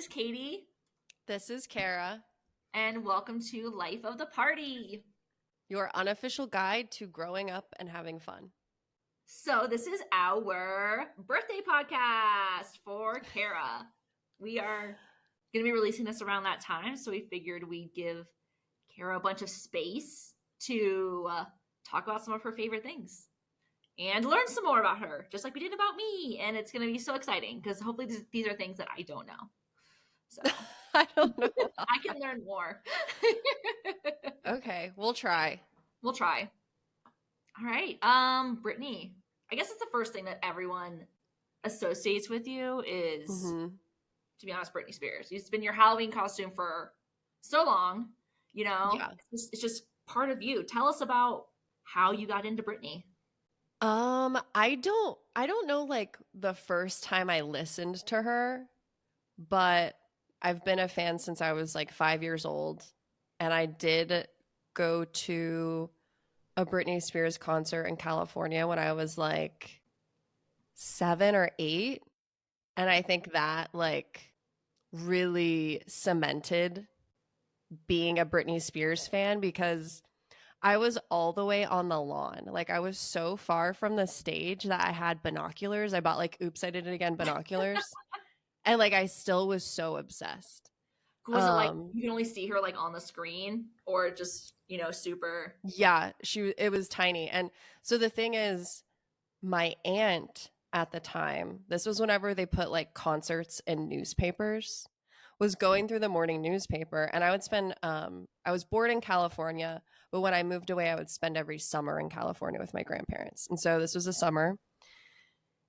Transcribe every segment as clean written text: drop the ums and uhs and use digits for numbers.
Katie. This is Carrah. And welcome to Life of the Party. Your unofficial guide to growing up and having fun. So this is our birthday podcast for Carrah. We are going to be releasing this around that time, so we figured we'd give Carrah a bunch of space to talk about some of her favorite things and learn some more about her, just like we did about me. And it's going to be so exciting because hopefully these are things that I don't know. So I don't know. I can learn more. Okay, we'll try. We'll try. All right. Britney, I guess it's the first thing that everyone associates with you is, to be honest, Britney Spears. It's been your Halloween costume for so long, you know? Yeah. It's just part of you. Tell us about how you got into Britney. I don't know like the first time I listened to her, but I've been a fan since I was like 5 years old, and I did go to a Britney Spears concert in California when I was like 7 or 8, and I think that like really cemented being a Britney Spears fan because I was all the way on the lawn. Like I was so far from the stage that I had binoculars. I bought like Oops, I Did It Again binoculars. And like I still was so obsessed. Was it like you can only see her like on the screen or just, super? Yeah, it was tiny. And so the thing is, my aunt at the time, this was whenever they put like concerts in newspapers, was going through the morning newspaper, and I would spend I was born in California, but when I moved away I would spend every summer in California with my grandparents. And so this was a summer,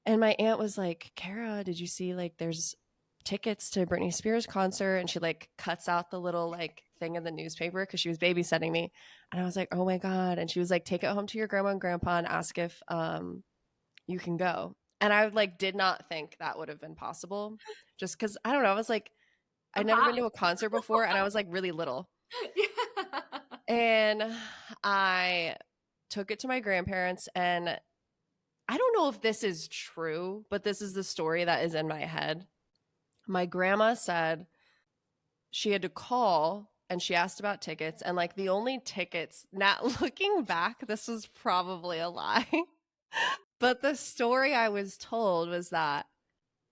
and my aunt was like, Carrah, did you see like there's tickets to Britney Spears concert? And she like cuts out the little like thing in the newspaper because she was babysitting me, and I was like, oh my god. And she was like, take it home to your grandma and grandpa and ask if you can go. And I like did not think that would have been possible, just because I don't know, I was like, I'd never been to a concert before, and I was like really little. Yeah. And I took it to my grandparents, and I don't know if this is true, but this is the story that is in my head. My grandma said she had to call and she asked about tickets, and like the only tickets, now looking back, this was probably a lie. But the story I was told was that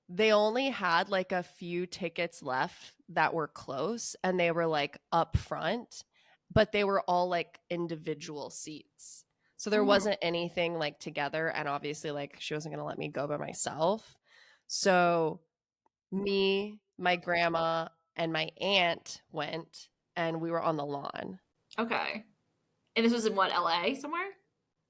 they only had like a few tickets left that were close, and they were like up front, but they were all like individual seats. So there wasn't anything like together, and obviously like she wasn't going to let me go by myself. So me, my grandma, and my aunt went, and we were on the lawn. Okay. And this was in what, LA somewhere?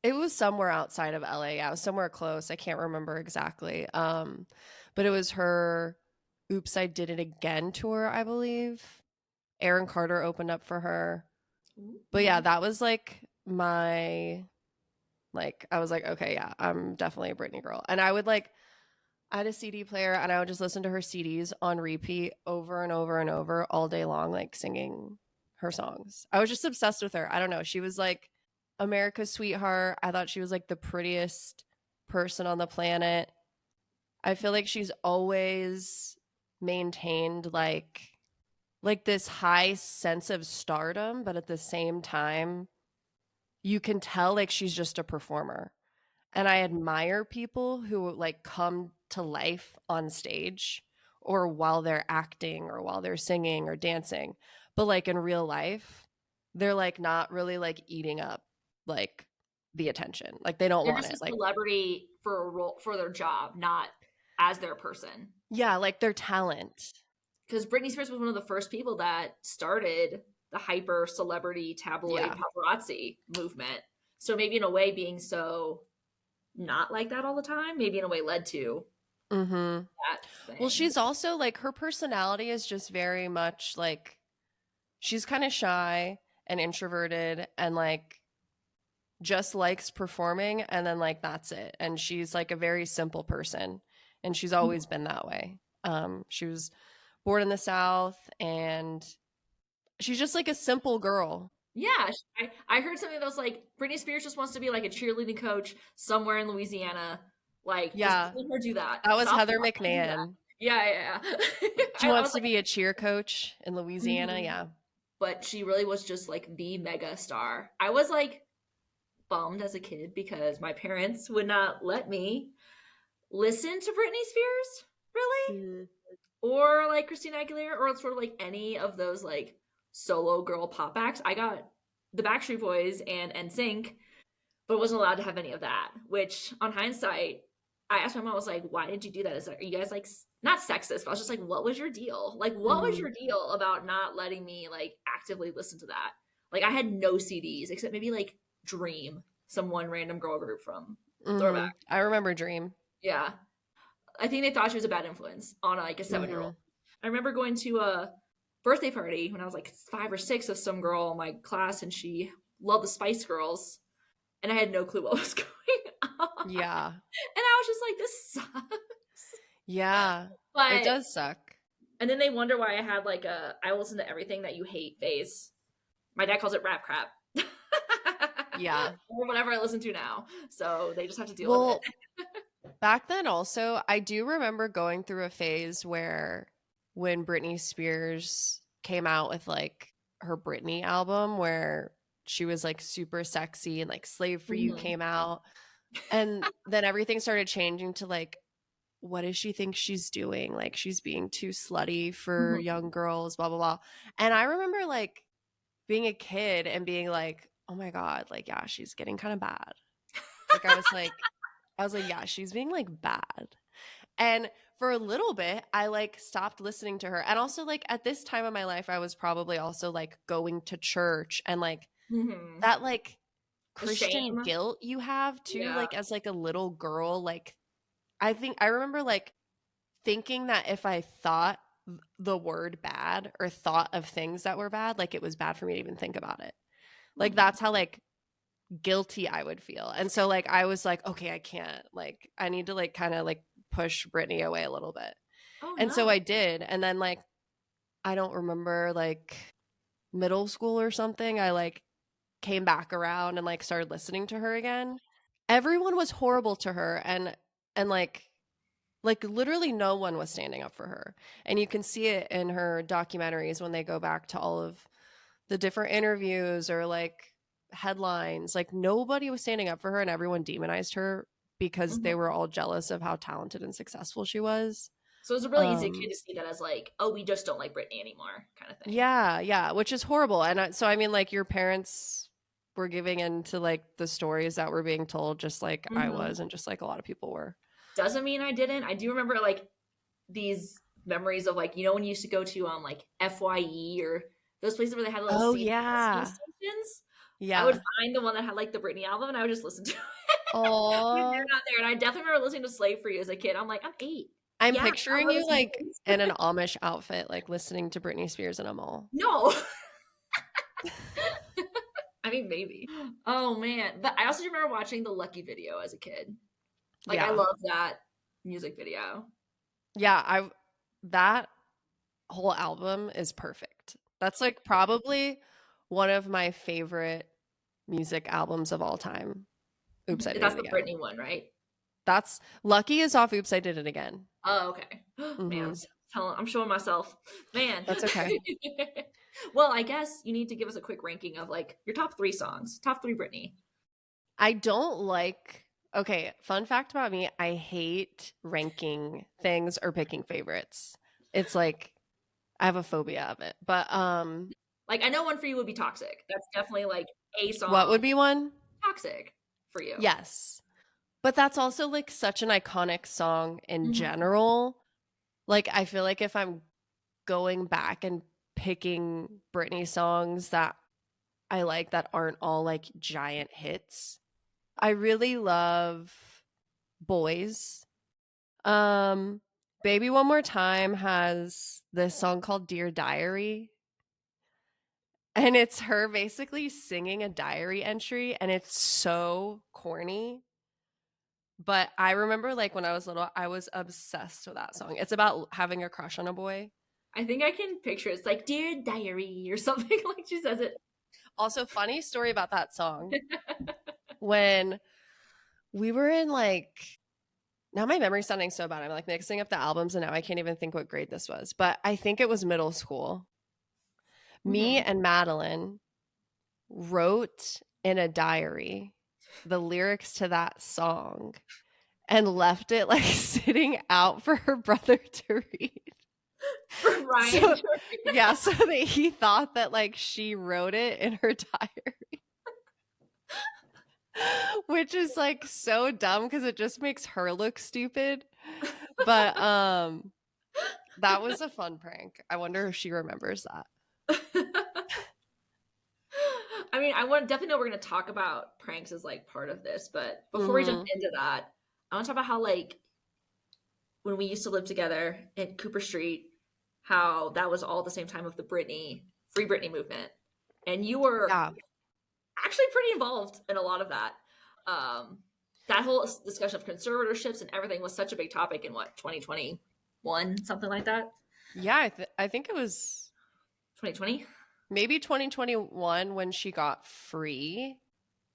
It was somewhere outside of LA. Yeah, it was somewhere close. I can't remember exactly. But it was her Oops, I Did It Again tour, I believe. Aaron Carter opened up for her. But yeah, that was like my, like, I was like, okay, yeah, I'm definitely a Britney girl. And I would like, I had a CD player, and I would just listen to her CDs on repeat over and over and over all day long, like singing her songs. I was just obsessed with her. I don't know. She was like America's sweetheart. I thought she was like the prettiest person on the planet. I feel like she's always maintained like this high sense of stardom, but at the same time, you can tell like she's just a performer. And I admire people who like come to life on stage or while they're acting or while they're singing or dancing. But like in real life, they're like not really like eating up like the attention. Like they don't want it. Just a celebrity for a role, for their job, not as their person. Yeah, like their talent. Because Britney Spears was one of the first people that started the hyper celebrity tabloid paparazzi movement. So maybe in a way being so not like that all the time, maybe in a way led to that thing. Well, she's also like, her personality is just very much like, she's kind of shy and introverted and like just likes performing, and then like that's it. And she's like a very simple person, and she's always been that way. She was born in the South, and she's just like a simple girl. Yeah, I heard something that was like, Britney Spears just wants to be like a cheerleading coach somewhere in Louisiana. Like, yeah, just let her do that. That was Heather McMahon. Yeah. She I wants was to like, be a cheer coach in Louisiana. mhm. Yeah. But she really was just like the mega star. I was like bummed as a kid because my parents would not let me listen to Britney Spears, really, Mm. or like Christina Aguilera, or sort of like any of those like solo girl pop acts. I got the Backstreet Boys and NSYNC, but wasn't allowed to have any of that. Which, on hindsight, I asked my mom, I was like, "Why did you do that? Are you guys like not sexist?" But I was just like, "What was your deal? Like, what was Mhm. your deal about not letting me like actively listen to that?" Like, I had no CDs except maybe like Dream, some one random girl group from Throwback. I remember Dream. Yeah, I think they thought she was a bad influence on like a 7-year-old. Mhm. I remember going to a birthday party when I was like 5 or 6 of some girl in my class, and she loved the Spice Girls, and I had no clue what was going on. Yeah. And I was just like, this sucks. Yeah. It But does suck. and then they wonder why I had like a I listen to everything that you hate phase. My dad calls it rap crap. Yeah. Or whatever I listen to now. So they just have to deal with it. Well, back then also, I do remember going through a phase where when Britney Spears came out with like her Britney album where she was like super sexy and like Slave for You Mhm. came out, and then everything started changing to like, what does she think she's doing? Like she's being too slutty for Mhm. young girls, blah blah blah. And I remember like being a kid and being like, oh my God, like yeah, she's getting kind of bad. Like I was like, yeah, she's being like bad. And for a little bit, I like stopped listening to her. And also, like, at this time of my life, I was probably also like going to church and like Mhm. that, like, The Christian shame. guilt you have too, Yeah. like, as like a little girl. Like, I remember like thinking that if I thought the word bad or thought of things that were bad, like, it was bad for me to even think about it. Like, Mhm. that's how like guilty I would feel. And so like I was like, okay, I can't. Like I need to like kind of like push Britney away a little bit. Oh And so no. I did. And then like I don't remember like middle school or something, I like came back around and like started listening to her again. Everyone was horrible to her and like literally no one was standing up for her. And you can see it in her documentaries when they go back to all of the different interviews or like headlines. Like nobody was standing up for her and everyone demonized her because Mhm. they were all jealous of how talented and successful she was. So it's a really easy kid Um to see that as like, oh, we just don't like Britney anymore, kind of thing. yeah, which is horrible. And so I mean like your parents were giving into like the stories that were being told just like I Hmm. was and just like a lot of people were. Doesn't mean I didn't. I do remember like these memories of like when you used to go to like FYE or those places where they had little Oh CD yeah. stations. I would Yeah. find the one that had like the Britney album and I would just listen to it when Oh, they're not there. And I definitely remember listening to Slave for You as a kid. I'm like, I'm 8. I'm Yeah, I picturing love you this like music. in an Amish outfit, like listening to Britney Spears in a mall. No. I mean, maybe. Oh man. But I also remember watching the Lucky video as a kid. Like I Yeah. love that music video. Yeah, I that whole album is perfect. That's like probably one of my favorite music albums of all time. Oops, I Did That's It the Again. Britney one, right? That's Lucky is off Oops, I Did It Again. Oh, okay. Man, Hmm. I'm showing myself. Man. That's okay. Well, I guess you need to give us a quick ranking of like your top 3 songs, top 3 Britney. I don't like Okay, fun fact about me, I hate ranking things or picking favorites. It's like I have a phobia of it. But Like I know one for you would be Toxic. That's definitely like a what song. would be one? Toxic for you. Yes. But that's also like such an iconic song in Mhm. general. Like I feel like if I'm going back and picking Britney songs that I like that aren't all like giant hits, I really love Boys. Um Baby One More Time has this song called Dear Diary, and it's her basically singing a diary entry and it's so corny. But I remember like when I was little, I was obsessed with that song. It's about having a crush on a boy. I think I can picture it's like Dear Diary or something like she says it. Also, funny story about that song. When we were in like now my memory's sounding so bad. I'm like mixing up the albums and now I can't even think what grade this was. But I think it was middle school. Me and Madeline wrote in a diary the lyrics to that song and left it like sitting out for her brother to read. For Ryan. So that he thought that like she wrote it in her diary. Which is like so dumb because it just makes her look stupid. But that was a fun prank. I wonder if she remembers that. I mean, definitely know we're going to talk about pranks as like part of this, but before we jump into that, I want to talk about how like when we used to live together in Cooper Street, how that was all at the same time of the Free Britney movement. And you were actually pretty involved in a lot of that. That whole discussion of conservatorships and everything was such a big topic in 2021, something like that? Yeah, I think it was 2020. Maybe 2021 when she got free,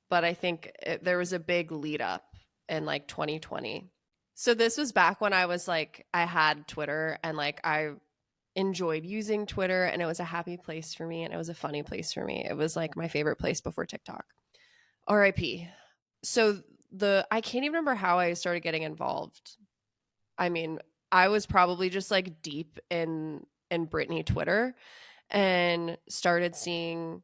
but I think there was a big lead up in like 2020. So this was back when I was like, I had Twitter and like I enjoyed using Twitter and it was a happy place for me and it was a funny place for me. It was like my favorite place before TikTok. RIP. So I can't even remember how I started getting involved. I mean, I was probably just like deep in Britney Twitter and started seeing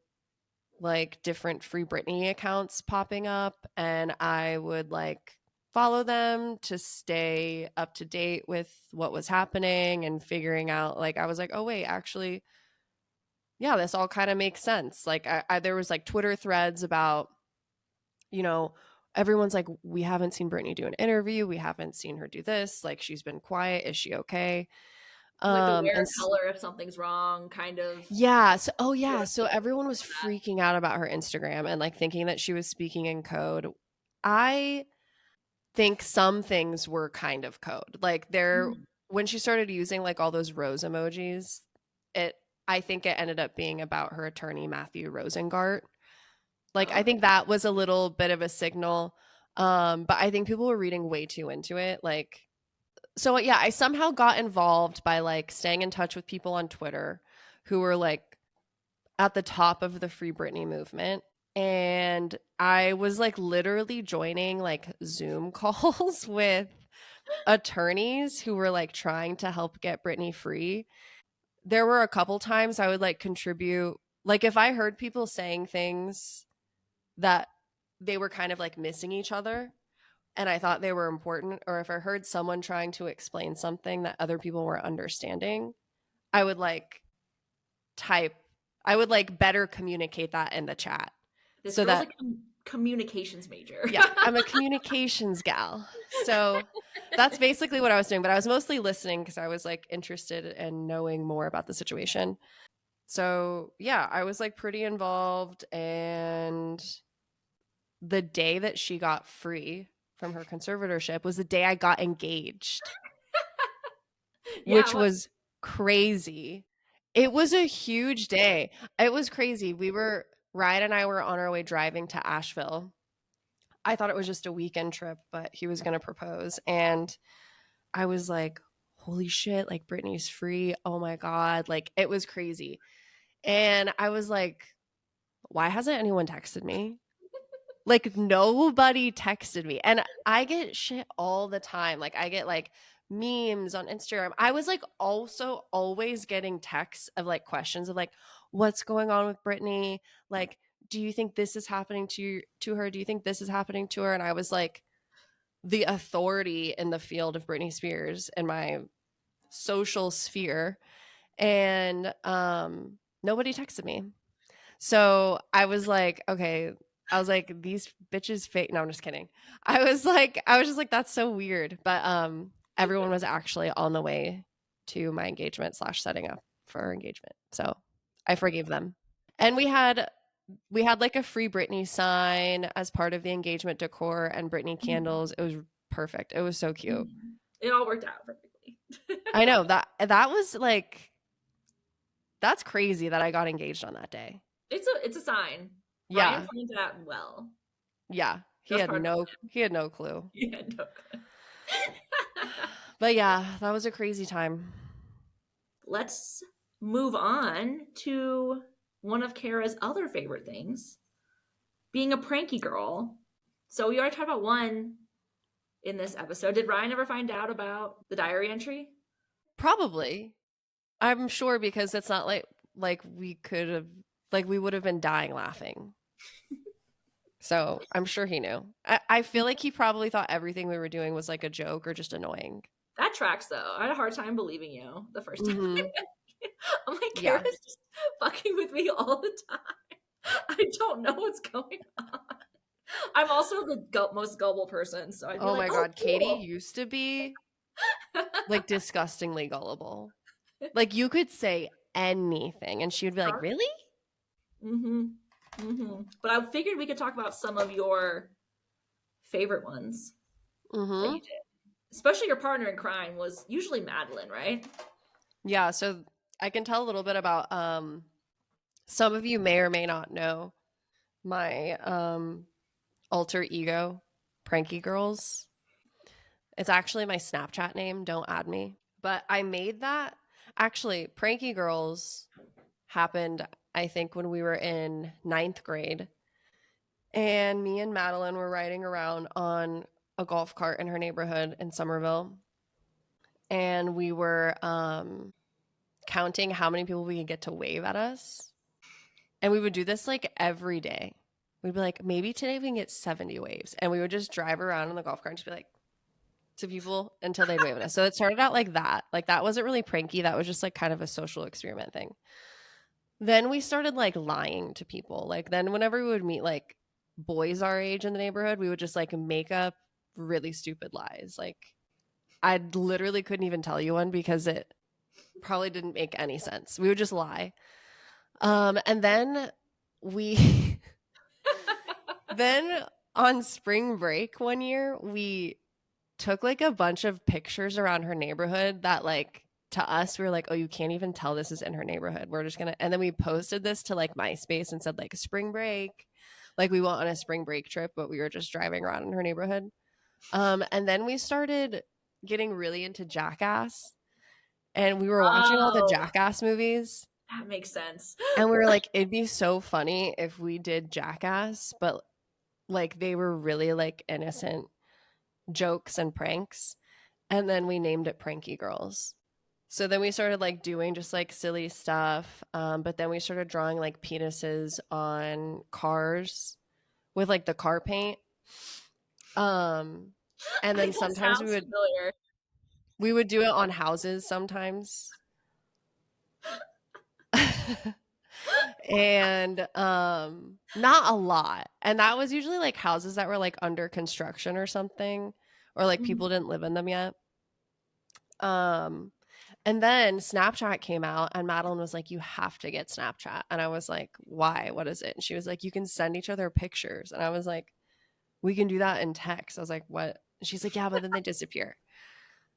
like different Free Britney accounts popping up and I would like follow them to stay up to date with what was happening and figuring out like I was like, oh wait, actually yeah, this all kind of makes sense. Like there was like Twitter threads about, you know, everyone's like, we haven't seen Britney do an interview, we haven't seen her do this, like she's been quiet, is she okay? Like the wear color if something's wrong, kind of. Yeah. So everyone was freaking out about her Instagram and like thinking that she was speaking in code. I think some things were kind of code. Like when she started using like all those rose emojis, I think it ended up being about her attorney Matthew Rosengart. Like I think that was a little bit of a signal. But I think people were reading way too into it. Like so yeah, I somehow got involved by like staying in touch with people on Twitter who were like at the top of the Free Britney movement. And I was like literally joining like Zoom calls with attorneys who were like trying to help get Britney free. There were a couple times I would like contribute, like if I heard people saying things that they were kind of like missing each other and I thought they were important, or if I heard someone trying to explain something that other people were understanding, I would like better communicate that in the chat. This girl's like a communications major. Yeah, I'm a communications gal. So that's basically what I was doing, but I was mostly listening because I was like interested in knowing more about the situation. So yeah, I was like pretty involved, and the day that she got free from her conservatorship was the day I got engaged. Which was crazy. It was a huge day. It was crazy. Ryan and I were on our way driving to Asheville. I thought it was just a weekend trip, but he was going to propose. And I was like, holy shit, like Britney's free. Oh my God. Like it was crazy. And I was like, why hasn't anyone texted me? Like nobody texted me. And I get shit all the time. Like I get like memes on Instagram. I was like also always getting texts of like questions of like, what's going on with Britney? Like, do you think this is happening to her? Do you think this is happening to her? And I was like the authority in the field of Britney Spears in my social sphere. And nobody texted me. So I was like, okay. I was like, these bitches fake. No, I'm just kidding. I was just like, that's so weird. But everyone was actually on the way to my engagement / setting up for our engagement. So I forgave them. And we had like a Free Britney sign as part of the engagement decor and Britney candles. It was perfect. It was so cute. It all worked out perfectly. I know that was like, that's crazy that I got engaged on that day. It's a sign. Yeah. Ryan planned that well. Yeah. He had no clue. He had no clue. But yeah, that was a crazy time. Let's move on to one of Carrah's other favorite things, being a pranky girl. So we already talked about one in this episode. Did Ryan ever find out about the diary entry? Probably. I'm sure because it's not like we could have like we would have been dying laughing. So I'm sure he knew. I feel like he probably thought everything we were doing was like a joke or just annoying. That tracks though. I had a hard time believing you the first time. Mm-hmm. I'm like, Yeah. Carrah's just fucking with me all the time. I don't know what's going on. I'm also the most gullible person, so I'd be Oh like, my oh, God, Katie cool. used to be like disgustingly gullible. Like you could say anything and she would be like, "Really?" Mm-hmm. Mm-hmm. But I figured we could talk about some of your favorite ones that Mm-hmm. you did. Especially your partner in crime was usually Madeline, right? Yeah, so I can tell a little bit about some of you may or may not know my alter ego, prankeegirlz. It's actually my Snapchat name, don't add me. But I made that actually prankeegirlz happened I think when we were in 9th grade. And me and Madeline were riding around on a golf cart in her neighborhood in Somerville. And we were counting how many people we could get to wave at us. And we would do this like every day. We'd be like, maybe today we can get 70 waves. And we would just drive around in the golf cart and just be like to people until they'd wave at us. So it started out like that. Like that wasn't really pranky. That was just like kind of a social experiment thing. Then we started like lying to people. Like then whenever we would meet like boys our age in the neighborhood, we would just like make up really stupid lies. Like I literally couldn't even tell you one because it probably didn't make any sense. We would just lie. And then we then on spring break one year, we took like a bunch of pictures around her neighborhood that like to us we were like, oh, you can't even tell this is in her neighborhood. We're just gonna, and then we posted this to like MySpace and said like spring break, like we went on a spring break trip, but we were just driving around in her neighborhood. And then we started getting really into Jackass, and we were watching all the Oh, Jackass movies. that makes sense. And we were like, it'd be so funny if we did Jackass, but like they were really like innocent jokes and pranks. And then we named it prankeegirlz. So then we started like doing just like silly stuff. But then we started drawing like penises on cars with like the car paint. And I then think that sometimes sounds familiar. we would do it on houses sometimes. And not a lot. And that was usually like houses that were like under construction or something, or like people didn't live in them yet. And then Snapchat came out and Madeline was like, you have to get Snapchat. And I was like, why? What is it? And she was like, you can send each other pictures. And I was like, we can do that in text. I was like, what? And she's like, yeah, but then they disappear.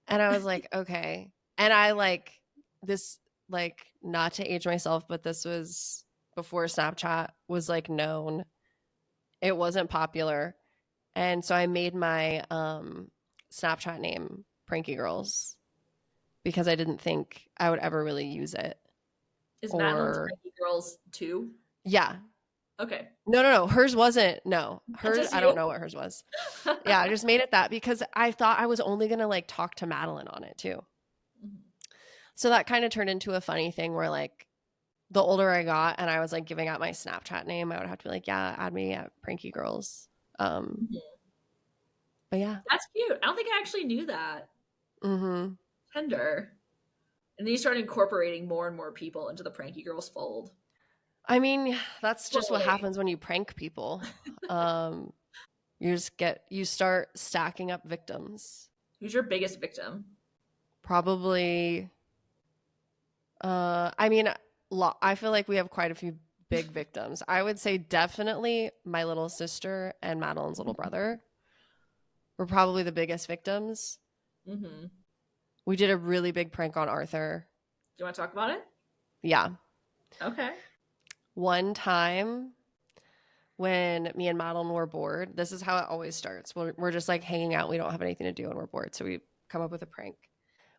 And I was like, okay. And I like this, like, not to age myself, but this was before Snapchat was like known. It wasn't popular. And so I made my Snapchat name prankeegirlz because I didn't think I would ever really use it. Is Madeline's Pranky Girls 2? Yeah. Okay. No. Hers wasn't. No. Hers, Just I you? don't know what hers was. Yeah, I just made it that because I thought I was only going to like talk to Madeline on it too. So that kind of turned into a funny thing where like the older I got and I was like giving out my Snapchat name, I would have to be like, yeah, add me at prankeegirlz. But yeah. That's cute. I don't think I actually knew that. Mm-hmm. Tender. And then you started incorporating more and more people into the Pranky Girls fold. I mean, that's just what Slowly. happens when you prank people. You start stacking up victims. Who's your biggest victim? Probably I mean, I feel like we have quite a few big victims. I would say definitely my little sister and Madeline's little brother were probably the biggest victims. Mm-hmm. We did a really big prank on Arthur. Do you want to talk about it? Yeah. Okay. One time when me and Madeline were bored, this is how it always starts. We're just like hanging out. We don't have anything to do and we're bored. So we come up with a prank.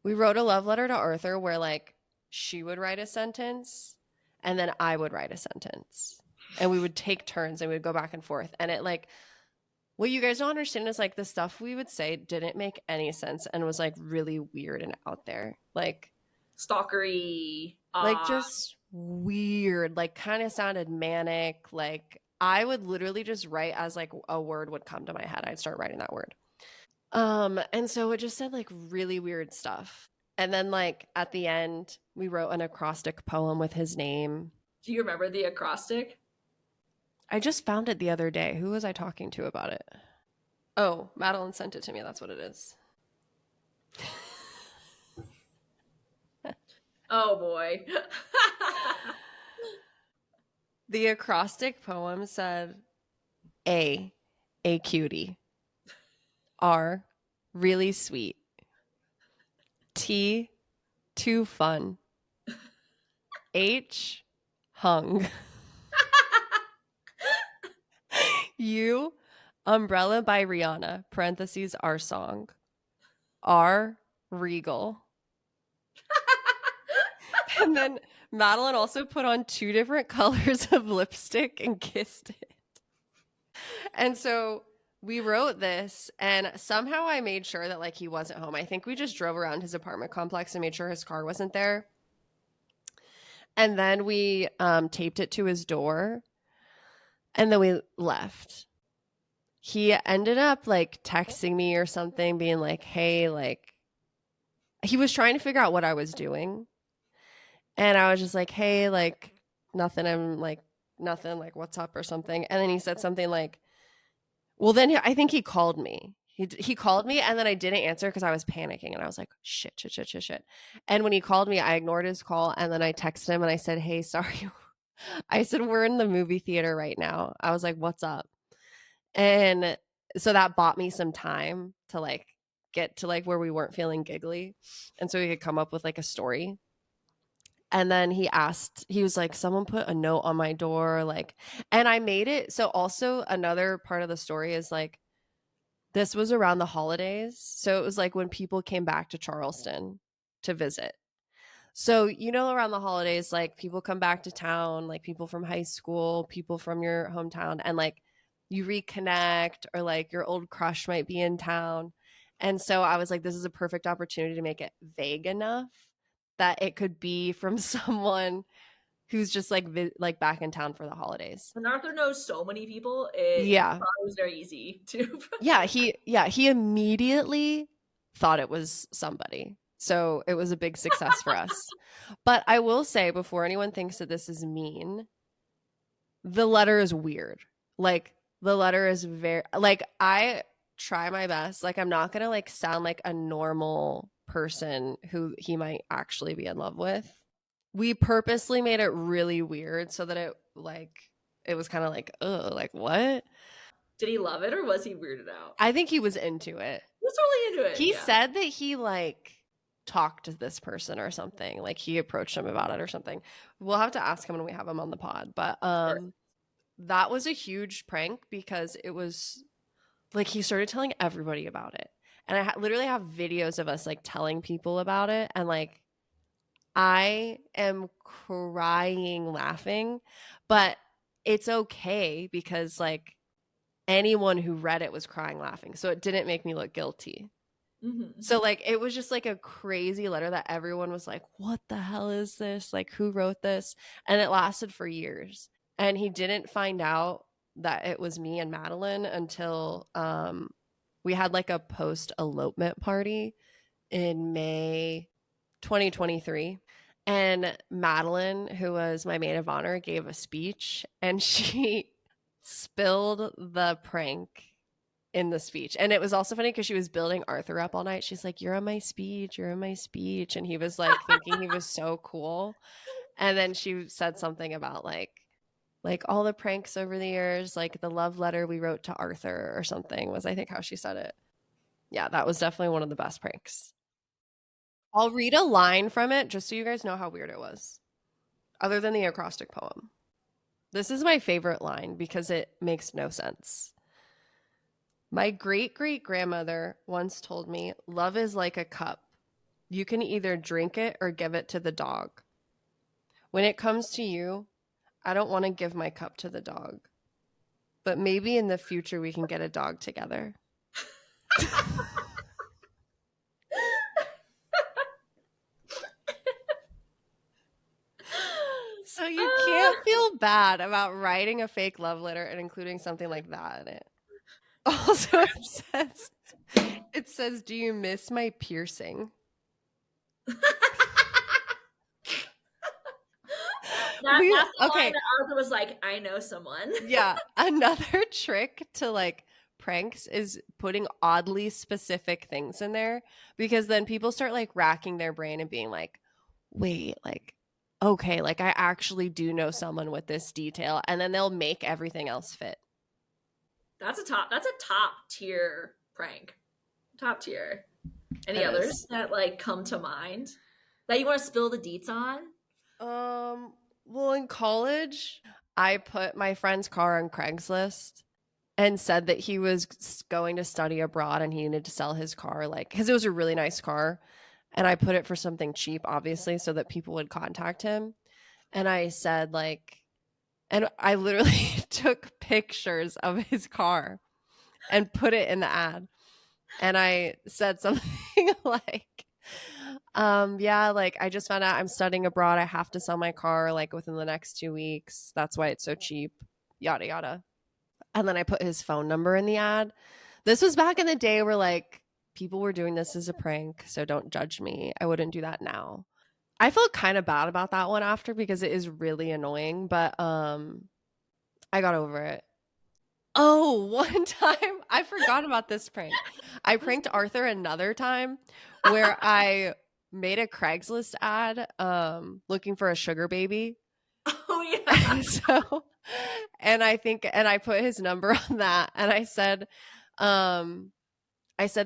We wrote a love letter to Arthur where like she would write a sentence and then I would write a sentence. And we would take turns and we would go back and forth. And it like, what you guys don't understand is like the stuff we would say didn't make any sense and was like really weird and out there. Like Stalkery. Just weird, like kind of sounded manic. Like I would literally just write as like a word would come to my head. I'd start writing that word. And so it just said like really weird stuff. And then like at the end, we wrote an acrostic poem with his name. Do you remember the acrostic? I just found it the other day. Who was I talking to about it? Oh, Madeline sent it to me. That's what it is. Oh boy. The acrostic poem said A cutie. R, really sweet. T, too fun. H, hung. U, Umbrella by Rihanna, parentheses, our song. R, regal. And then Madeline also put on 2 different colors of lipstick and kissed it. And so we wrote this and somehow I made sure that like he wasn't home. I think we just drove around his apartment complex and made sure his car wasn't there. And then we taped it to his door and then we left. He ended up like texting me or something being like, hey, like he was trying to figure out what I was doing. And I was just like, hey, like nothing. I'm like, nothing, like what's up or something. And then he said something like, well, then I think he called me. He called me and then I didn't answer because I was panicking and I was like, shit. And when he called me, I ignored his call and then I texted him and I said, hey, sorry. I said, we're in the movie theater right now. I was like, what's up? And so that bought me some time to like get to like where we weren't feeling giggly. And so we could come up with like a story. And then he was like, someone put a note on my door, like, and I made it. So also another part of the story is like, this was around the holidays. So it was like when people came back to Charleston to visit. So, you know, around the holidays, like people come back to town, like people from high school, people from your hometown, and like you reconnect or like your old crush might be in town. And so I was like, this is a perfect opportunity to make it vague enough that it could be from someone who's just like back in town for the holidays. When Arthur knows so many people, it Yeah. was very easy to. He immediately thought it was somebody. So it was a big success for us. But I will say, before anyone thinks that this is mean, the letter is weird. Like the letter is very like I try my best. Like I'm not gonna like sound like a normal person who he might actually be in love with. We purposely made it really weird so that it was kind of like, oh, like what? Did he love it or was he weirded out? I think he was into it. He was totally into it. He said that he like talked to this person or something. Like he approached him about it or something. We'll have to ask him when we have him on the pod. But Sure. that was a huge prank because it was like he started telling everybody about it. And I literally have videos of us like telling people about it. And like I am crying laughing, but it's okay because like anyone who read it was crying laughing. So it didn't make me look guilty. Mm-hmm. So like it was just like a crazy letter that everyone was like, what the hell is this? Like who wrote this? And it lasted for years. And he didn't find out that it was me and Madeline until we had like a post elopement party in May 2023. And Madeline, who was my maid of honor, gave a speech and she spilled the prank in the speech. And it was also funny because she was building Arthur up all night. She's like, you're on my speech. You're on my speech. And he was like thinking he was so cool. And then she said something about like all the pranks over the years, like the love letter we wrote to Arthur or something was, I think, how she said it. Yeah, that was definitely one of the best pranks. I'll read a line from it just so you guys know how weird it was, other than the acrostic poem. This is my favorite line because it makes no sense. My great-great-grandmother once told me, love is like a cup. You can either drink it or give it to the dog. When it comes to you, I don't want to give my cup to the dog. But maybe in the future we can get a dog together. So you can't feel bad about writing a fake love letter and including something like that in it. Also, it says, do you miss my piercing? That's the line Okay. that Arthur was like, I know someone. Yeah. Another trick to like pranks is putting oddly specific things in there, because then people start like racking their brain and being like, wait, like, okay, like I actually do know someone with this detail. And then they'll make everything else fit. That's a top tier prank. Top tier. Any It others is. that like come to mind that you want to spill the deets on? Well, in college, I put my friend's car on Craigslist and said that he was going to study abroad and he needed to sell his car, like, because it was a really nice car. And I put it for something cheap, obviously, so that people would contact him. And I said, like, and I literally took pictures of his car and put it in the ad. And I said something like, yeah, like I just found out I'm studying abroad. I have to sell my car like within the next 2 weeks. That's why it's so cheap, yada, yada. And then I put his phone number in the ad. This was back in the day where like people were doing this as a prank. So don't judge me. I wouldn't do that now. I felt kind of bad about that one after because it is really annoying, but I got over it. Oh, one time I forgot about this prank. I pranked Arthur another time where I made a Craigslist ad looking for a sugar baby. Oh yeah. And I put his number on that, and I said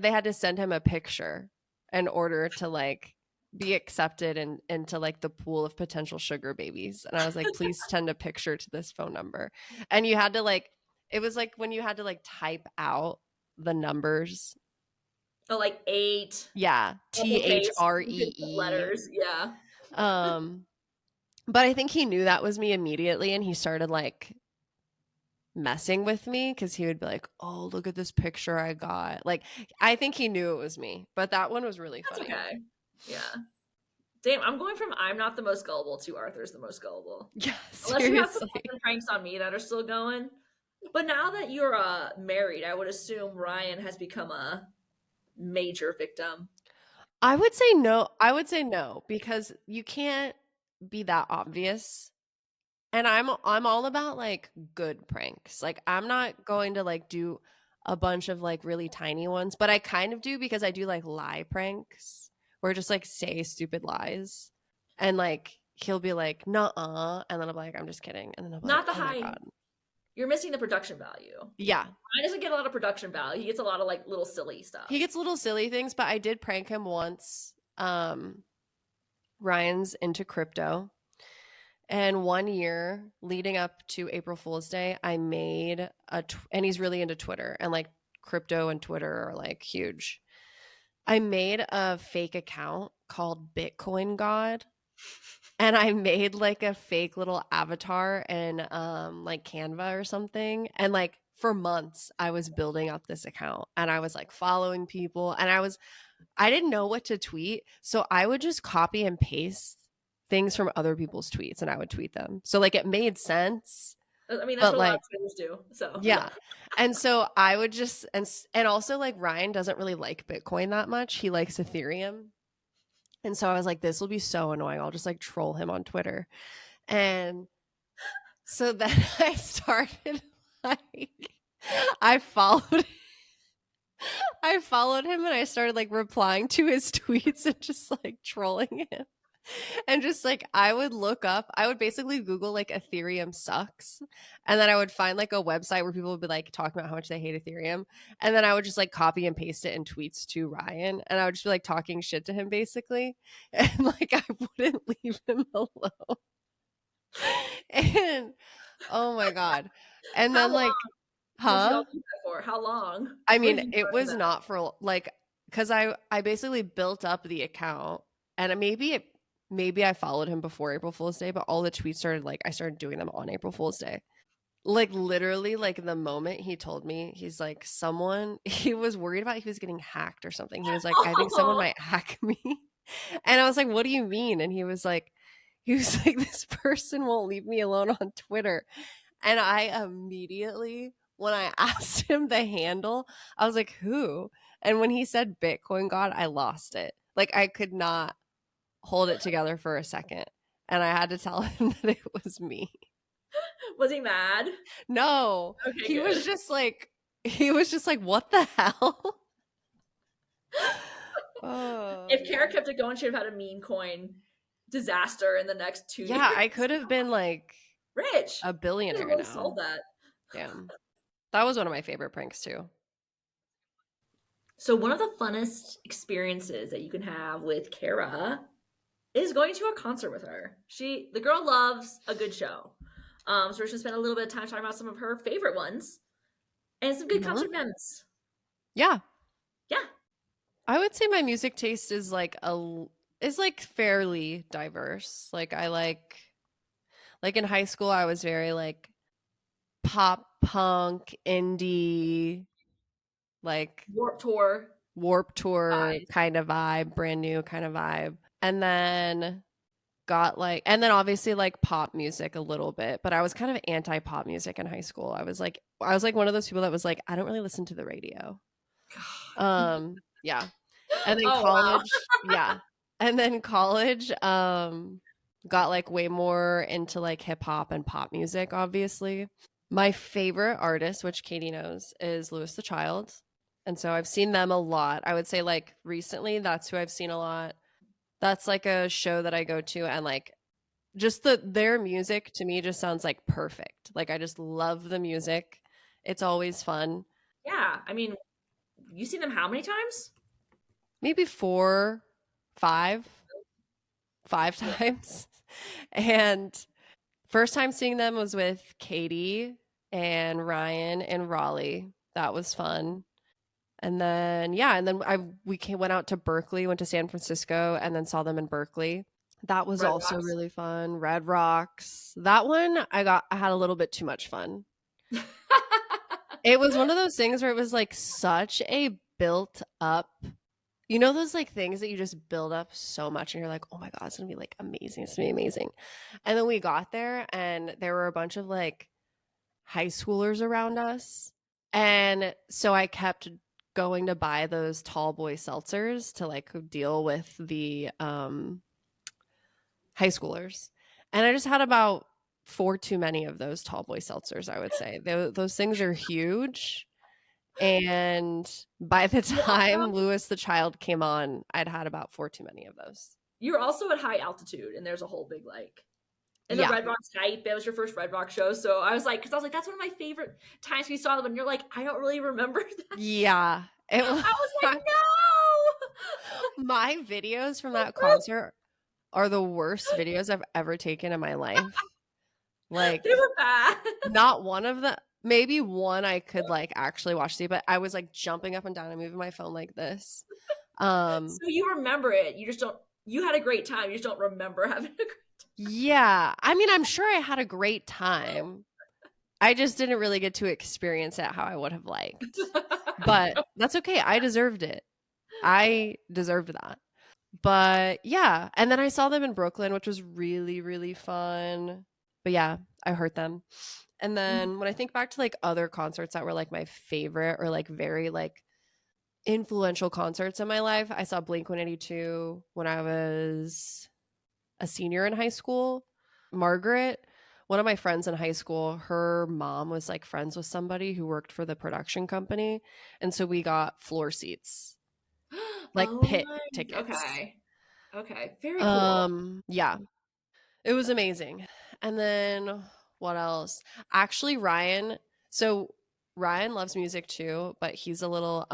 they had to send him a picture in order to like be accepted into like the pool of potential sugar babies. And I was like, please send a picture to this phone number. And you had to like, it was like when you had to like type out the numbers. Oh, like 8. Yeah. THREE. Letters. Yeah. But I think he knew that was me immediately, and he started like messing with me because he would be like, oh, look at this picture I got. Like, I think he knew it was me, but that one was really funny. Okay. Yeah. Damn, I'm going from I'm not the most gullible to Arthur's the most gullible. Yeah, Unless you have some seriously. fucking pranks on me that are still going. But now that you're married, I would assume Ryan has become a major victim. I would say no. I would say no, because you can't be that obvious. And I'm all about like good pranks. Like I'm not going to like do a bunch of like really tiny ones, but I kind of do because I do like lie pranks where I just like say stupid lies. And like he'll be like, "Nuh-uh," and then I'm like, "I'm just kidding." And then I'll be Not like, the "Oh my high. god." You're missing the production value. Yeah. Ryan doesn't get a lot of production value. He gets a lot of like little silly stuff. He gets little silly things, but I did prank him once. Ryan's into crypto. And 1 year leading up to April Fool's Day, I made and he's really into Twitter, and like crypto and Twitter are like huge. I made a fake account called Bitcoin God, and I made like a fake little avatar in like Canva or something. And like for months I was building up this account, and I was like following people, and I didn't know what to tweet, so I would just copy and paste things from other people's tweets and I would tweet them. So like it made sense. I mean, that's what like, a lot of traders do. So yeah. And so I would just and also like Ryan doesn't really like Bitcoin that much. He likes Ethereum. And so I was like, this will be so annoying. I'll just like troll him on Twitter. And so then I started like I followed him, and I started like replying to his tweets and just like trolling him. And just like I would basically Google like Ethereum sucks, and then I would find like a website where people would be like talking about how much they hate Ethereum, and then I would just like copy and paste it in tweets to Ryan, and I would just be like talking shit to him basically, and like I wouldn't leave him alone. And oh my god. And then like, Did you all huh? do that for? How long? I What mean, have you it done in was that? not for like because I basically built up the account and maybe I followed him before April Fool's Day, but all the tweets started like I started doing them on April Fool's Day. Like literally like the moment he told me, he's like someone he was worried about he was getting hacked or something. He was like, I think someone Oh, might hack me. And I was like, what do you mean? And he was like, this person won't leave me alone on Twitter. And I immediately, when I asked him the handle, I was like, who? And when he said Bitcoin God, I lost it. Like I could not hold it together for a second. And I had to tell him that it was me. was he mad? No, Okay, he was good. just like, he was just like, what the hell? Oh, If yeah. Carrah kept it going, she'd have had a meme coin disaster in the next 2 years. Yeah, I could have been like Rich. a You could have billionaire really now. sold that. Damn. That was one of my favorite pranks too. So one of the funnest experiences that you can have with Carrah is going to a concert with her. The girl loves a good show. So we're just gonna spend a little bit of time talking about some of her favorite ones and some good Mhm. concert memes. Yeah. Yeah. I would say my music taste is like fairly diverse. Like in high school I was very like pop punk, indie, like Warp Tour Warp Tour vibes. kind of vibe, brand new kind of vibe. And then and then obviously like pop music a little bit, but I was kind of anti pop music in high school. I was like one of those people that was like I don't really listen to the radio. Yeah. And then Oh wow. college, yeah. And then college got like way more into like hip hop and pop music obviously. My favorite artist, which Katie knows, is Louis the Child. And so I've seen them a lot. I would say like recently that's who I've seen a lot. That's like a show that I go to and like just their music to me just sounds like perfect. Like I just love the music. It's always fun. Yeah. I mean, you seen them how many times? Maybe four, five, five Yeah. times. And first time seeing them was with Katie and Ryan and Raleigh. That was fun. And then went out to Berkeley, went to San Francisco, and then saw them in Berkeley. That was Red also Rocks. really fun. Red Rocks. That one I had a little bit too much fun. It was one of those things where it was like such a built up, those like things that you just build up so much and you're like, oh my God, it's gonna be like amazing. It's gonna be amazing. And then we got there and there were a bunch of like high schoolers around us. And so I kept going to buy those tall boy seltzers to like deal with the high schoolers. And I just had about four too many of those tall boy seltzers, I would say. Those things are huge. And by the You also time Louis the Child came on, I'd had about four too many of those. you're also at high altitude, and there's a whole big like and the Yeah. Red Rocks hype. That was your first Red Rock show, so I was like, that's one of my favorite times we saw them. And you're like, I don't really remember that. Yeah. It I was was like, my videos from that no, concert are the worst videos I've ever taken in my life. Like, they were bad. not one of them, maybe one I could like actually watch, see, but I was like jumping up and down and moving my phone like this. So you remember it. You just don't. You had a great time. You just don't remember having a great Yeah. I mean, I'm sure I had a great time. I just didn't really get to experience it how I would have liked. time. But that's okay. I deserved it. I deserved that. But yeah. And then I saw them in Brooklyn, which was really, really fun. But yeah, I heard them. And then when I think back to like other concerts that were like my favorite or like very like influential concerts in my life, I saw Blink 182 when I was a senior in high school. Margaret, one of my friends in high school, her mom was like friends with somebody who worked for the production company. And so we got floor seats, like Oh, pit nice. tickets. Okay. Okay. Very cool. Yeah, it was amazing. And then what else? Actually, Ryan loves music too, but he's a little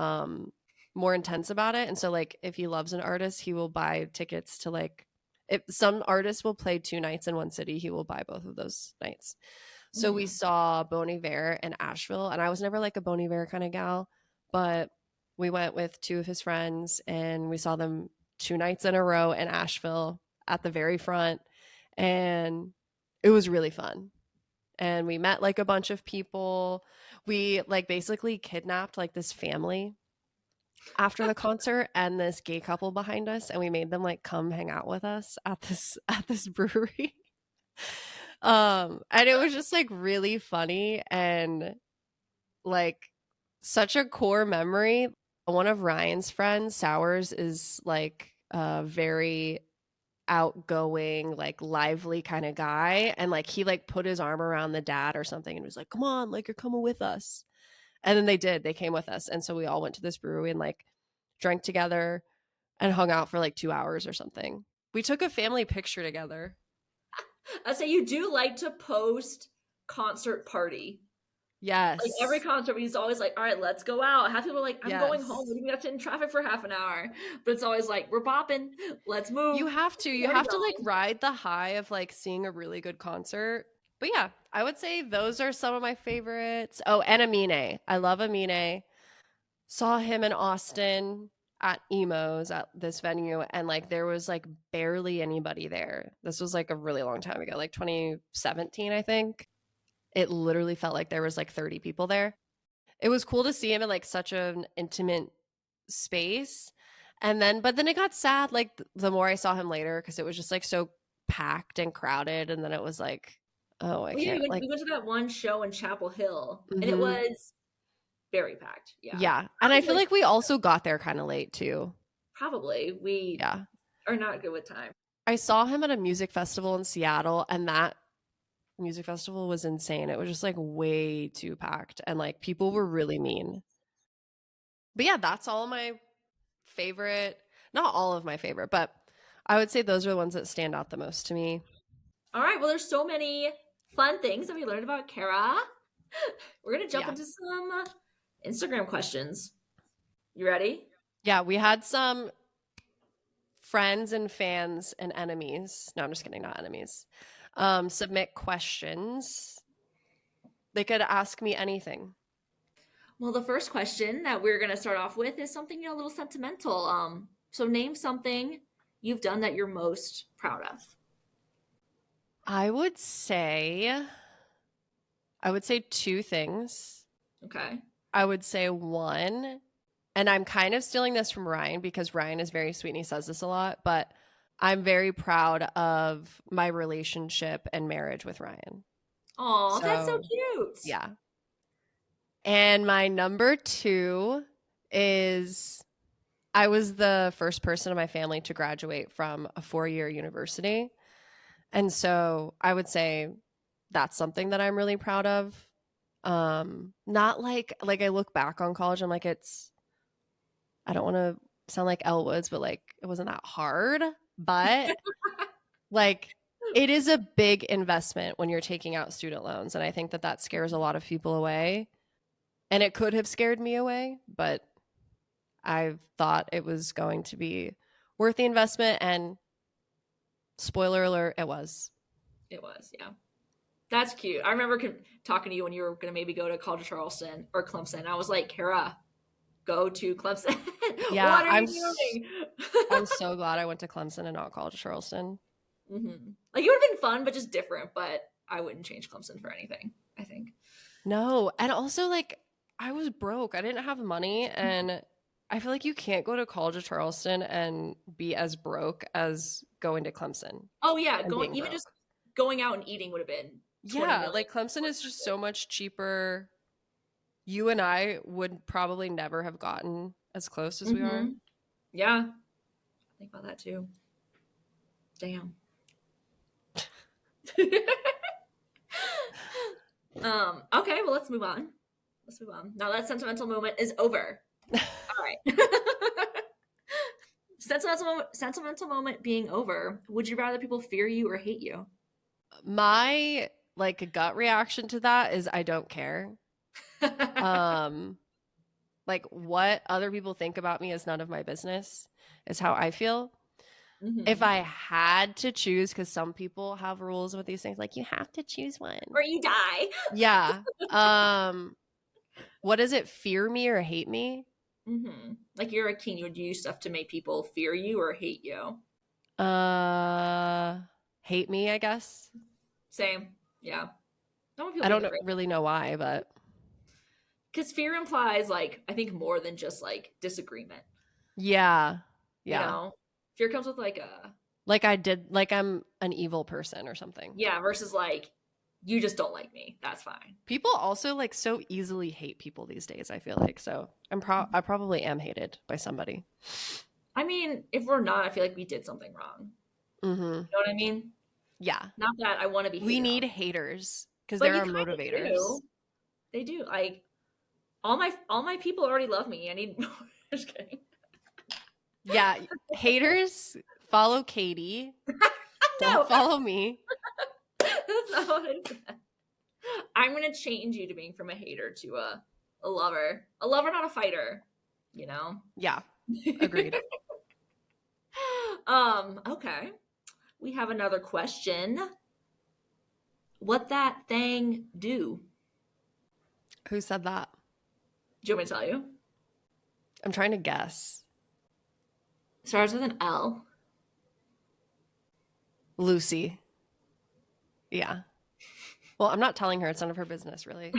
more intense about it. And so like if he loves an artist, he will buy tickets to like if some artists will play two nights in one city, he will buy both of those nights. So we saw Bon Iver in Asheville, and I was never like a Bon Iver kind of gal, but we went with two of his friends and we saw them 2 nights in a row in Asheville at the very front, and it was really fun. And we met like a bunch of people. We like basically kidnapped like this family after the concert and this gay couple behind us, and we made them like come hang out with us at this brewery. And it was just like really funny and like such a core memory. One of Ryan's friends, Sowers, is like a very outgoing, like lively kind of guy, and like he like put his arm around the dad or something and was like, come on, like you're coming with us. And then they came with us, and so we all went to this brewery and like drank together and hung out for like 2 hours or something. We took a family picture together. I say you do like to post concert party. Yes. Like every concert, he's always like, all right, let's go out. Half people are like, I'm going home. Yes. We got to sit in traffic for half an hour. But it's always like, we're bopping. Let's move. You have to like ride the high of like seeing a really good concert. But yeah, I would say those are some of my favorites. Oh, and Amine. I love Amine. Saw him in Austin at Emo's at this venue, and like there was like barely anybody there. This was like a really long time ago, like 2017, I think. It literally felt like there was like 30 people there. It was cool to see him in like such an intimate space. But then it got sad like the more I saw him later, because it was just like so packed and crowded, and then it was like, oh, I can't. We Like, went to that one show in Chapel Hill, and it was very packed. Yeah. And I feel like we also got there kind of late too. Probably. We are not good with time. I saw him at a music festival in Seattle, and that music festival was insane. It was just like way too packed, and like people were really mean. But yeah, that's all my favorite. Not all of my favorite, but I would say those are the ones that stand out the most to me. All right. Well, there's so many fun things that we learned about Carrah. We're going to jump into some Instagram questions. You ready? Yeah, we had some friends and fans and enemies. No, I'm just kidding, not enemies. Submit questions. They could ask me anything. Well, the first question that we're going to start off with is something a little sentimental. So name something you've done that you're most proud of. I would say two things. Okay. I would say one, and I'm kind of stealing this from Ryan because Ryan is very sweet and he says this a lot, but I'm very proud of my relationship and marriage with Ryan. Oh, that's so cute. Yeah. And my number 2 is I was the first person in my family to graduate from a 4-year university. And so I would say that's something that I'm really proud of. Not like I look back on college, I'm like, I don't want to sound like Elle Woods, but like it wasn't that hard. But like it is a big investment when you're taking out student loans. And I think that scares a lot of people away. And it could have scared me away, but I thought it was going to be worth the investment. And spoiler alert, it was. It was, yeah. That's cute. I remember talking to you when you were going to maybe go to College of Charleston or Clemson. I was like, Carrah, go to Clemson. Yeah, what are you doing? I'm so glad I went to Clemson and not College of Charleston. Mm-hmm. Like it would have been fun, but just different. But I wouldn't change Clemson for anything, I think. No. And also like I was broke. I didn't have money. And I feel like you can't go to College of Charleston and be as broke as going to Clemson. Oh, yeah. Just going out and eating would have been. Yeah. Like Clemson is just so much cheaper. You and I would probably never have gotten as close as we are. Yeah. I think about that too. Damn. Okay, well, let's move on. Now that sentimental moment is over. All right. Sentimental moment being over. Would you rather people fear you or hate you? My like gut reaction to that is I don't care. Like what other people think about me is none of my business, is how I feel. If I had to choose, because some people have rules with these things, like you have to choose one. Or you die. Yeah. What is it? Fear me or hate me? Like you're a king, you would use stuff to make people fear you or hate you. Hate me, I guess. Same. Yeah. I want people I being don't afraid. really know why, but Because fear implies, like, I think more than just like disagreement. yeah. You Yeah. know, fear comes with like a Like I'm an evil person or something. yeah versus like you just don't like me. That's fine. People also like so easily hate people these days, I feel like. So I probably am hated by somebody. I mean, if we're not, I feel like we did something wrong. Mm-hmm. You know what I mean? Yeah. Not that I want to be We hated need on, haters because but there you are kind of motivators. do. They do. Like all my people already love me. I need. Just kidding. Yeah. Haters, follow Katie. No, Don't follow me. that's not what I said. I'm gonna change you to being from a hater to a lover. A lover, not a fighter. You know. Yeah. Agreed. Okay. We have another question. What that thing do? Who said that? Do you want me to tell you? I'm trying to guess. Starts with an L. Lucy. Yeah. Well, I'm not telling her. It's none of her business, really.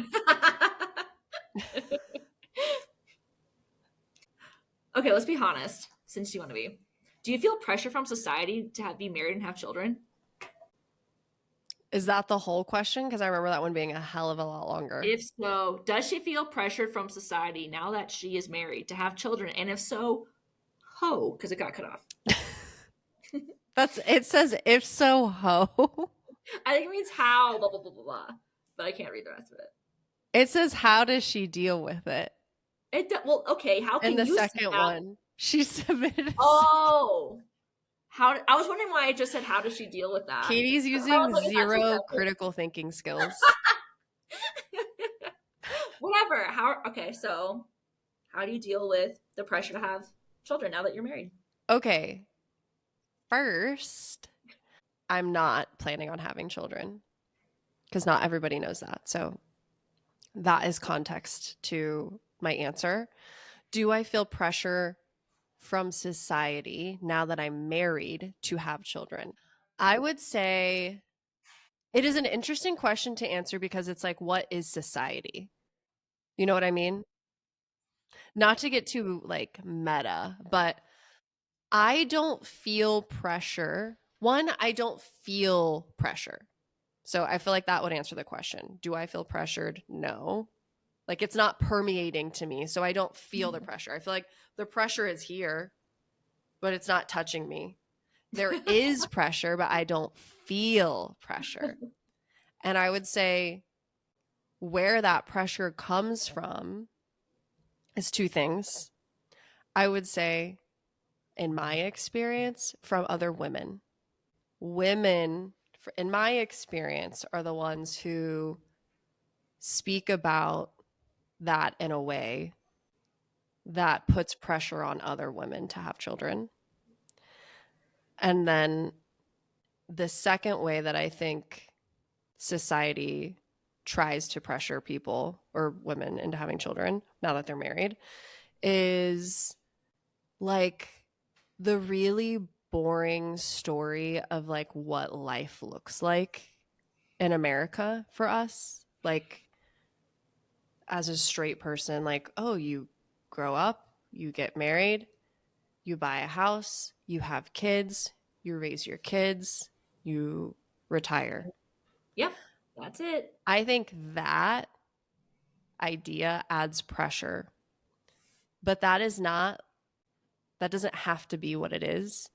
Okay, let's be honest, since you want to be. Do you feel pressure from society to be married and have children? Is that the whole question? Because I remember that one being a hell of a lot longer. If so, does she feel pressured from society now that she is married to have children? And if so, ho, because it got cut off. It says if so ho. I think it means how, blah, blah, blah, blah, blah. But I can't read the rest of it. It says how does she deal with it? Well, okay, how can And the you second one, she submitted. Oh. I was wondering why I just said how does she deal with that? Katie's using zero critical thinking skills. Whatever. Okay, so how do you deal with the pressure to have children now that you're married? Okay. First, I'm not planning on having children because not everybody knows that. So that is context to my answer. Do I feel pressure from society now that I'm married to have children? I would say it is an interesting question to answer because it's like, what is society? You know what I mean? Not to get too like meta, but I don't feel pressure. One, I don't feel pressure. So I feel like that would answer the question. Do I feel pressured? No. Like it's not permeating to me. So I don't feel the pressure. I feel like the pressure is here, but it's not touching me. There is pressure, but I don't feel pressure. And I would say where that pressure comes from is two things. I would say, in my experience, from other women. Women, in my experience, are the ones who speak about that in a way that puts pressure on other women to have children. And then the second way that I think society tries to pressure people or women into having children now that they're married is like the really boring story of like what life looks like in America for us. Like as a straight person, like, oh, you grow up, you get married, you buy a house, you have kids, you raise your kids, you retire. Yep, that's it. I think that idea adds pressure, but that doesn't have to be what it is.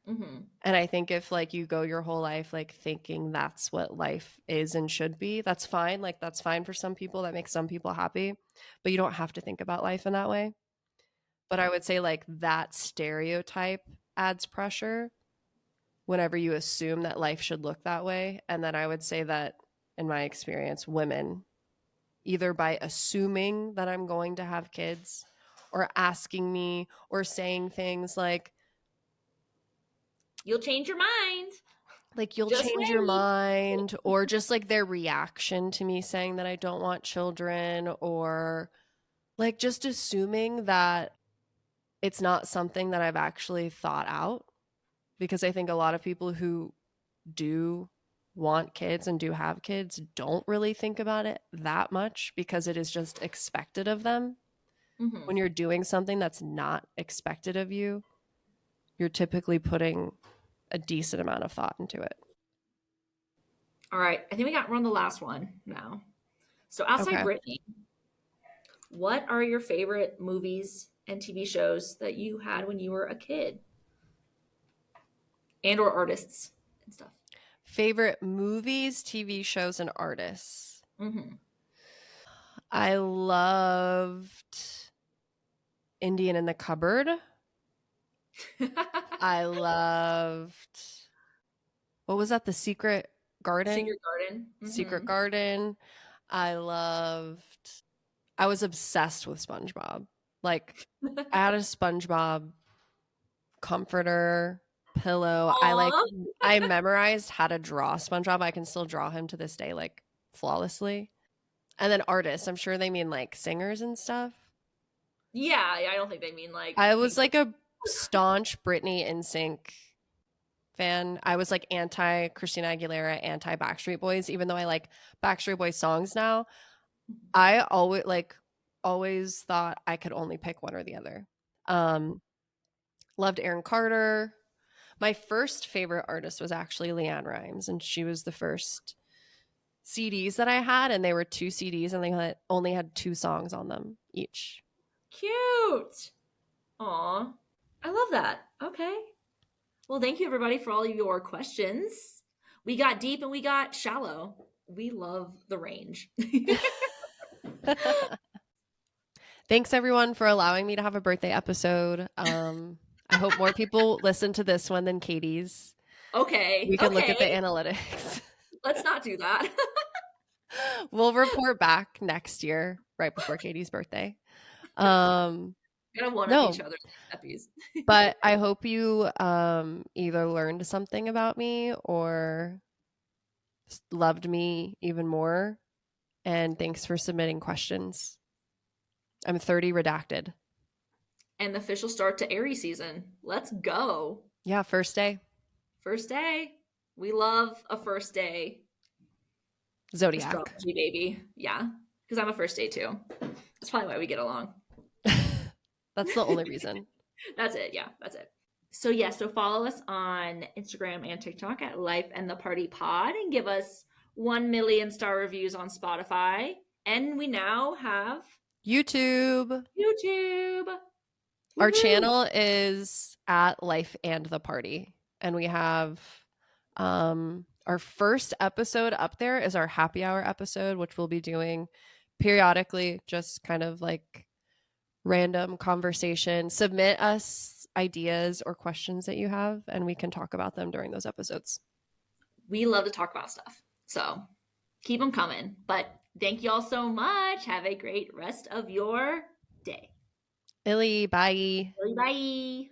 Mm-hmm. And I think if like you go your whole life like thinking that's what life is and should be, that's fine. Like that's fine for some people. That makes some people happy, but you don't have to think about life in that way. But I would say like that stereotype adds pressure whenever you assume that life should look that way. And then I would say that in my experience, women, either by assuming that I'm going to have kids or asking me or saying things like, You'll change your mind. Like, you'll Just change your wait. mind, or just like their reaction to me saying that I don't want children, or like just assuming that it's not something that I've actually thought out. Because I think a lot of people who do want kids and do have kids don't really think about it that much because it is just expected of them. Mm-hmm. When you're doing something that's not expected of you, you're typically putting a decent amount of thought into it. All right. I think we're on the last one now. So outside Okay. Britney, what are your favorite movies and TV shows that you had when you were a kid? And or artists and stuff. Favorite movies, TV shows, and artists. Mm-hmm. I loved Indian in the Cupboard. I loved, what was that? The Secret Garden? Secret Garden. Mm-hmm. Secret Garden. I was obsessed with SpongeBob. Like, I had a SpongeBob comforter, pillow. I memorized how to draw SpongeBob. I can still draw him to this day, like, flawlessly. And then artists, I'm sure they mean like singers and stuff. Yeah, I don't think they mean like. I was like a staunch Britney NSYNC fan. I was like anti Christina Aguilera, anti Backstreet Boys, even though I like Backstreet Boys songs now. I always thought I could only pick one or the other. Loved Aaron Carter. My first favorite artist was actually Leanne Rimes, and she was the first CDs that I had, and they were 2 CDs, and they only had 2 songs on them each. Cute. Aw. I love that. Okay. Well, thank you everybody for all of your questions. We got deep and we got shallow. We love the range. Thanks everyone for allowing me to have a birthday episode. I hope more people listen to this one than Katie's. Okay. We can look at the analytics. Let's not do that. We'll report back next year, right before Katie's birthday. Gotta one up each other. But I hope you either learned something about me or loved me even more. And thanks for submitting questions. I'm 30 redacted. And the official start to Aries season. Let's go. Yeah, first day. First day. We love a first day. Zodiac. Astrology, baby. Yeah. Because I'm a first day too. That's probably why we get along. That's the only reason. That's it. Yeah, that's it. So yeah, so follow us on Instagram and TikTok at Life and the Party Pod and give us 1 million star reviews on Spotify. And we now have YouTube. Our channel is at Life and the Party. And we have our first episode up there is our happy hour episode, which we'll be doing periodically, just kind of like random conversation. Submit us ideas or questions that you have, and we can talk about them during those episodes. We love to talk about stuff, so keep them coming. But thank you all so much. Have a great rest of your day. Illy, bye. Bye.